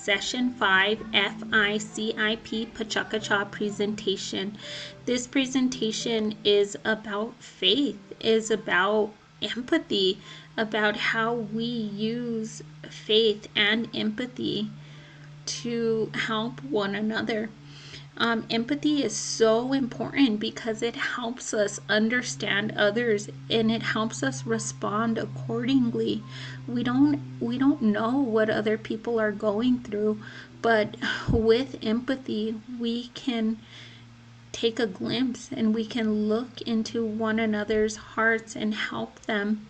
Session 5 FICIP Pachakacha presentation. This presentation is about faith, is about empathy, about how we use faith and empathy to help one another. Empathy is so important because it helps us understand others and it helps us respond accordingly. We don't know what other people are going through, but with empathy we can take a glimpse and we can look into one another's hearts and help them.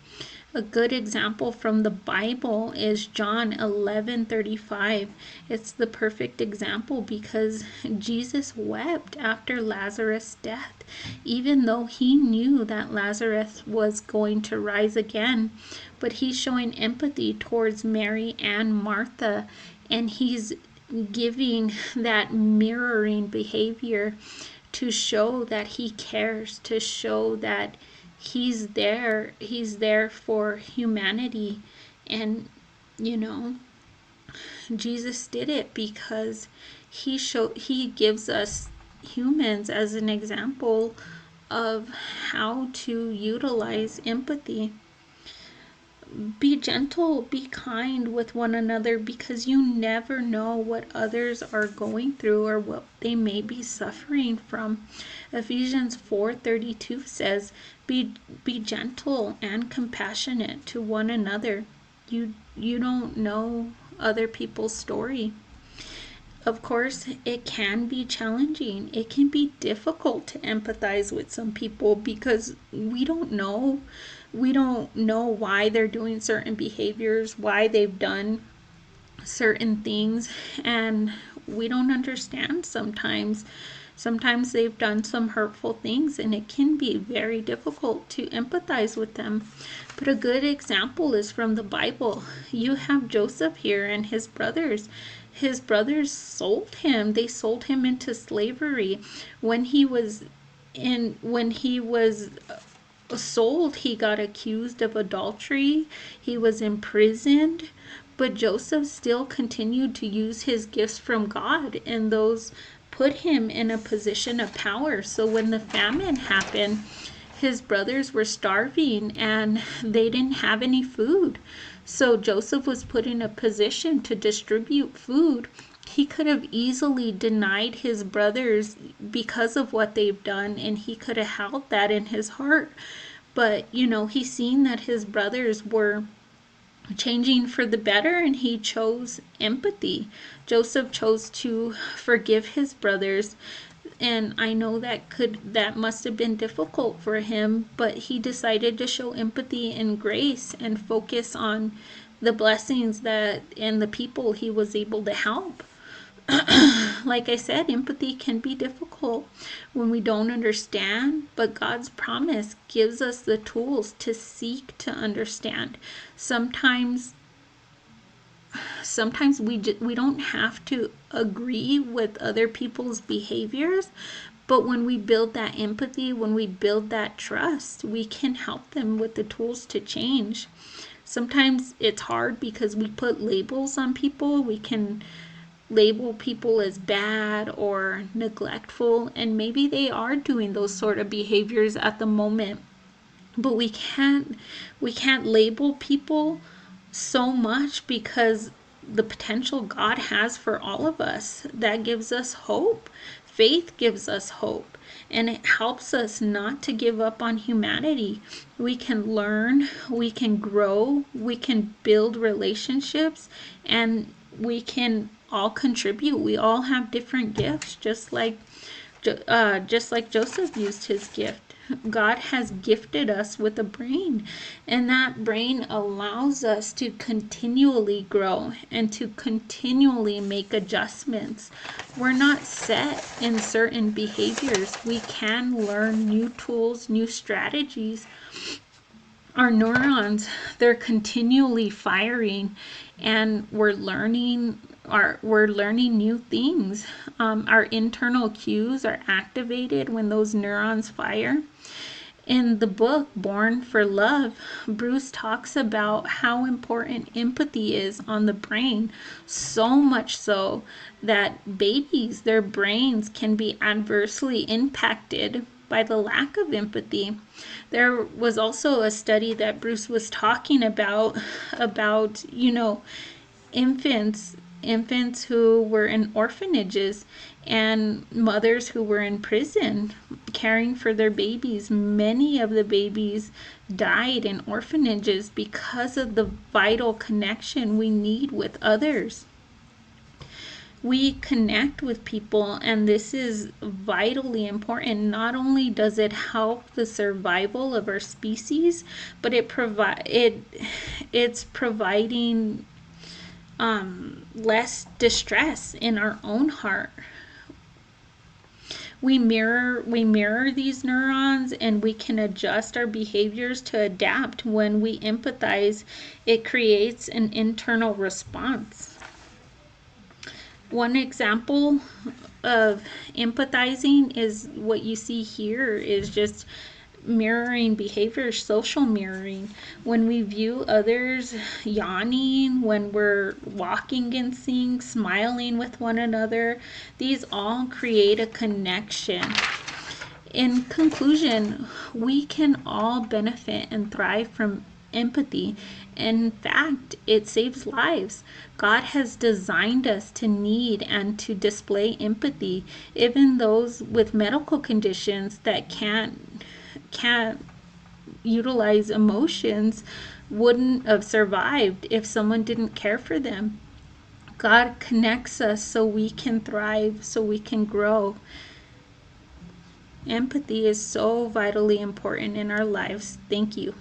A good example from the Bible is John 11:35. It's the perfect example because Jesus wept after Lazarus' death, even though he knew that Lazarus was going to rise again. But he's showing empathy towards Mary and Martha, and he's giving that mirroring behavior to show that he cares, to show that he's there for humanity. And Jesus did it because he gives us humans as an example of how to utilize empathy. Be gentle, be kind with one another because you never know what others are going through or what they may be suffering from. Ephesians 4:32 says, be gentle and compassionate to one another. You don't know other people's story. Of course, it can be challenging. It can be difficult to empathize with some people because we don't know why they're doing certain behaviors, why they've done certain things, and we don't understand sometimes. Sometimes they've done some hurtful things and it can be very difficult to empathize with them. But a good example is from the Bible. You have Joseph here and his brothers. His brothers sold him. They sold him into slavery. When he was sold, he got accused of adultery. He was imprisoned, but Joseph still continued to use his gifts from God, and those put him in a position of power. So when the famine happened, his brothers were starving and they didn't have any food. So Joseph was put in a position to distribute food. He could have easily denied his brothers because of what they've done, and he could have held that in his heart. But, he's seen that his brothers were changing for the better, and he chose empathy. Joseph chose to forgive his brothers, and I know that must have been difficult for him, but he decided to show empathy and grace and focus on the blessings and the people he was able to help. Like I said, empathy can be difficult when we don't understand, but God's promise gives us the tools to seek to understand. Sometimes we don't have to agree with other people's behaviors, but when we build that empathy, when we build that trust, we can help them with the tools to change. Sometimes it's hard because we put labels on people. We can label people as bad or neglectful, and maybe they are doing those sort of behaviors at the moment, but we can't label people so much, because the potential God has for all of us, that gives us hope. Faith gives us hope, and it helps us not to give up on humanity. We can learn, we can grow, we can build relationships, and we can all contribute. We all have different gifts, just like Joseph used his gift. God has gifted us with a brain, and that brain allows us to continually grow and to continually make adjustments. We're not set in certain behaviors. We can learn new tools, new strategies. Our neurons, they're continually firing, and we're learning new things. Our internal cues are activated when those neurons fire. In the book Born for Love, Bruce talks about how important empathy is on the brain, so much so that babies, their brains can be adversely impacted by the lack of empathy. There was also a study that Bruce was talking about, infants who were in orphanages and mothers who were in prison caring for their babies. Many of the babies died in orphanages because of the vital connection we need with others. We connect with people, and this is vitally important. Not only does it help the survival of our species, but it's providing less distress in our own heart. We mirror these neurons, and we can adjust our behaviors to adapt. When we empathize, it creates an internal response. One example of empathizing is what you see here, is just mirroring behavior, social mirroring. When we view others yawning, when we're walking and seeing, smiling with one another, these all create a connection. In conclusion, we can all benefit and thrive from empathy. In fact, it saves lives. God has designed us to need and to display empathy. Even those with medical conditions that can't utilize emotions wouldn't have survived if someone didn't care for them. God connects us so we can thrive, so we can grow. Empathy is so vitally important in our lives. Thank you.